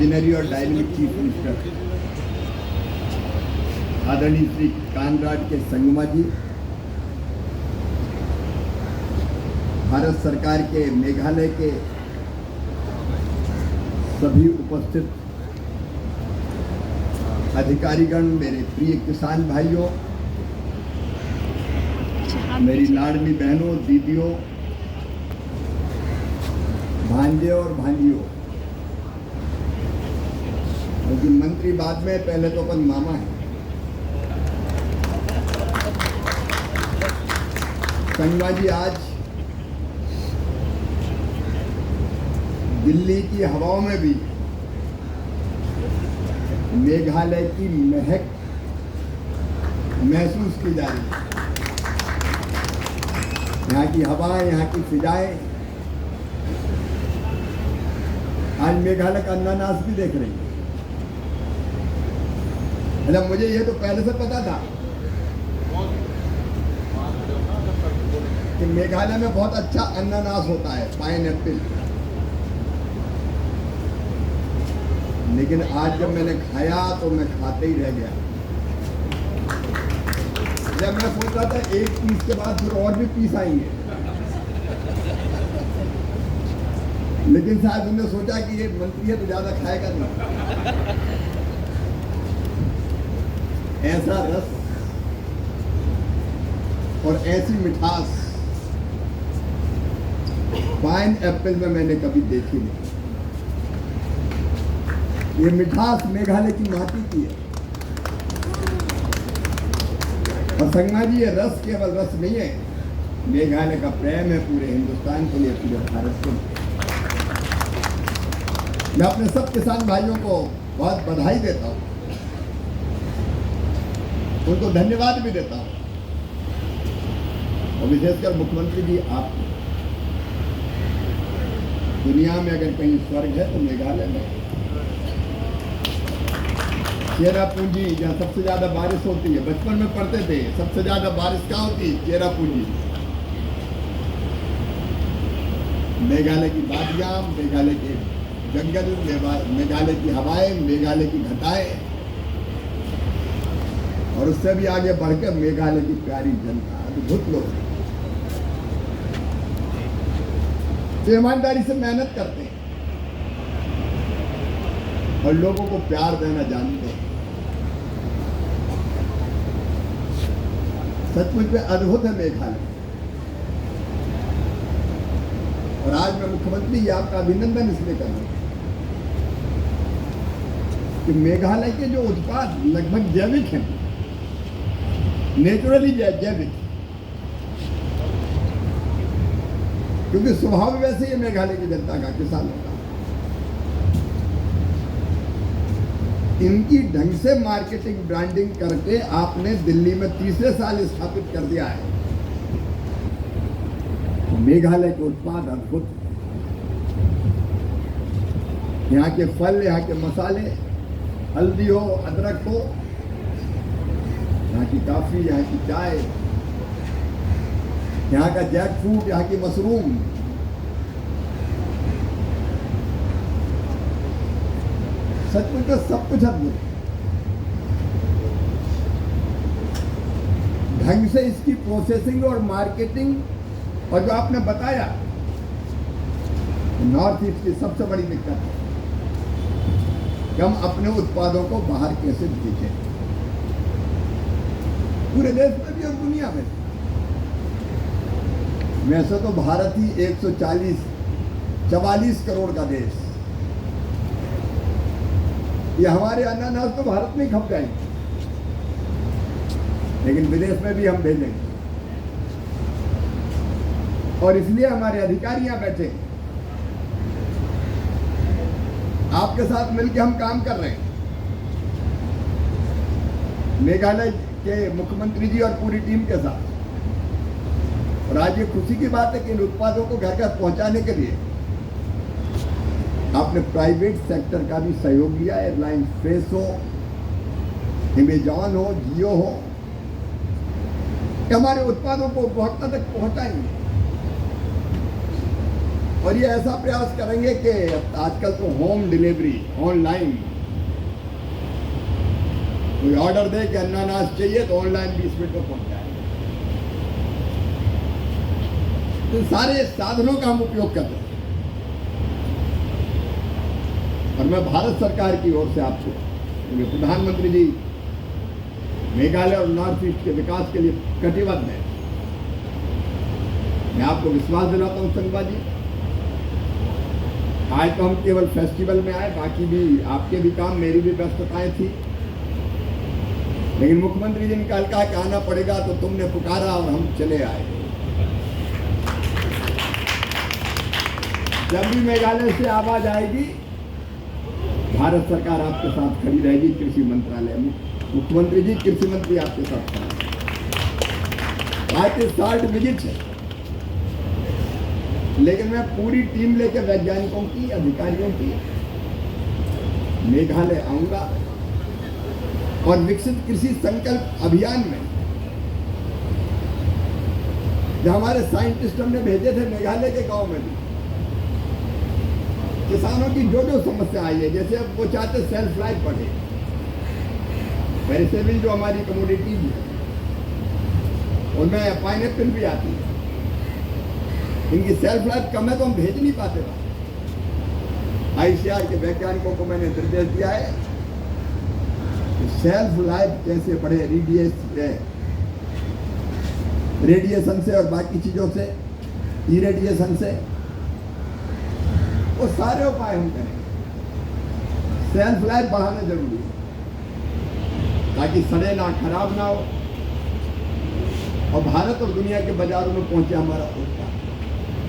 विनरी और dynamic chief minister आदरणीय Shri Conrad के संगमा जी, भारत सरकार के मेघालय के सभी उपस्थित अधिकारीगण, मेरे प्रिय किसान भाइयों, मेरी लाडली बहनों, दीदियों, भांजे और भांजियों, क्योंकि मंत्री बाद में, पहले तो अपन मामा है। संगमा जी, आज दिल्ली की हवाओं में भी मेघालय की महक महसूस की जा रही है। यहाँ की हवाएं, यहाँ की फिजाएं आज मेघालय का अनानास भी देख रही है। मतलब मुझे ये तो पहले से पता था कि मेघालय में बहुत अच्छा अनानास होता है, पाइनएप्पल, लेकिन आज जब मैंने खाया तो मैं खाते ही रह गया। जब मैं सोच रहा था एक पीस के बाद फिर और भी पीस आएंगे, लेकिन शायद उन्होंने सोचा कि ये मंत्री है तो ज्यादा खाएगा नहीं। ऐसा रस और ऐसी मिठास पाइनएप्पल में मैंने कभी देखी नहीं। ये मिठास मेघालय की माटी की है। और संगमा जी, ये रस केवल रस नहीं है, मेघालय का प्रेम है पूरे हिंदुस्तान के लिए, पूरे भारत के लिए। मैं अपने सब किसान भाइयों को बहुत बधाई देता हूँ, उनको धन्यवाद भी देता हूँ, और विशेषकर मुख्यमंत्री जी, आप दुनिया में अगर कहीं स्वर्ग है तो मेघालय में। चेरापूंजी, जहाँ सबसे ज्यादा बारिश होती है, बचपन में पढ़ते थे सबसे ज्यादा बारिश कहाँ होती है? चेरापूंजी। मेघालय की वादियां, मेघालय के जंगल, मेघालय की हवाएं, मेघालय की घटाएं, और उससे भी आगे बढ़कर मेघालय की प्यारी जनता, अद्भुत लोग जो ईमानदारी से मेहनत करते हैं और लोगों को प्यार देना जानते हैं। सचमुच में अद्भुत है मेघालय। और आज मैं मुख्यमंत्री जी आपका अभिनंदन इसलिए कर रहा हूं कि मेघालय के जो उत्पाद लगभग जैविक हैं, नेचुरली जैविक, क्योंकि स्वभाव वैसे ही है मेघालय की जनता का, किसानों का। इनकी ढंग से मार्केटिंग, ब्रांडिंग करके आपने दिल्ली में तीसरे साल स्थापित कर दिया है। मेघालय के उत्पाद अद्भुत, यहाँ के फल, यहाँ के मसाले, हल्दी हो, अदरक हो, यहाँ की कॉफी, यहाँ की चाय, यहाँ का जैक फ्रूट, यहाँ की मशरूम, सचमुच में सब कुछ अद्भुत। ढंग से इसकी प्रोसेसिंग और मार्केटिंग, और जो आपने बताया, नॉर्थ ईस्ट की सबसे बड़ी दिक्कत है कि हम अपने उत्पादों को बाहर कैसे बेचें, पूरे देश में भी और दुनिया में। वैसे तो भारत ही 144 करोड़ का देश, ये हमारे अनानास तो भारत में ही खप जाएंगे, लेकिन विदेश में भी हम भेजेंगे। और इसलिए हमारे अधिकारी यहाँ बैठे, आपके साथ मिलकर हम काम कर रहे हैं, मेघालय के मुख्यमंत्री जी और पूरी टीम के साथ। और आज ये खुशी की बात है कि इन उत्पादों को घर घर पहुंचाने के लिए आपने प्राइवेट सेक्टर का भी सहयोग लिया। एयरलाइन फ्रेश हो, अमेजॉन हो, जियो हो, हमारे उत्पादों को उपभोक्ता तक पहुंचाएंगे। और ये ऐसा प्रयास करेंगे कि आजकल तो होम डिलीवरी ऑनलाइन, कोई ऑर्डर दे कि अनानास चाहिए तो ऑनलाइन 20 मिनट में पहुंच जाएगा। तो सारे साधनों का हम उपयोग कर रहे हैं। और मैं भारत सरकार की ओर से आपको, प्रधानमंत्री जी मेघालय और नॉर्थ ईस्ट के विकास के लिए कटिबद्ध है, मैं आपको विश्वास दिलाता हूं संगवा जी। आज तो हम केवल फेस्टिवल में आए, बाकी भी आपके भी काम, मेरी भी व्यस्तताएं थी, लेकिन मुख्यमंत्री जी ने कहा कि आना पड़ेगा, तो तुमने पुकारा और हम चले आए। जब भी मेघालय से आवाज आएगी, भारत सरकार आपके साथ खड़ी रहेगी। कृषि मंत्रालय में मुख्यमंत्री जी, कृषि मंत्री आपके साथ खड़ा है। आज के 60 विजिट है, लेकिन मैं पूरी टीम लेकर वैज्ञानिकों की, अधिकारियों की मेघालय आऊंगा और विकसित कृषि संकल्प अभियान में जो हमारे साइंटिस्ट हमने भेजे थे मेघालय के गांव में भी, किसानों की जो जो समस्या आई है, जैसे अब वो चाहते सेल्फ लाइफ बढ़े, वैसे भी जो हमारी कमोडिटी है उनमें पाइनएप्पल भी आती है, इनकी सेल्फ लाइफ कम है तो हम भेज नहीं पाते। ICAR के वैज्ञानिकों को मैंने निर्देश दिया है कि सेल्फ लाइफ कैसे बढ़े, रेडिएशन से और बाकी चीजों से, इरेडिएशन से, वो सारे उपाय हम करें। सेल्फ लाइफ बढ़ाना जरूरी है ताकि सड़े ना, खराब ना हो और भारत और दुनिया के बाजारों में पहुंचे हमारा उत्पाद।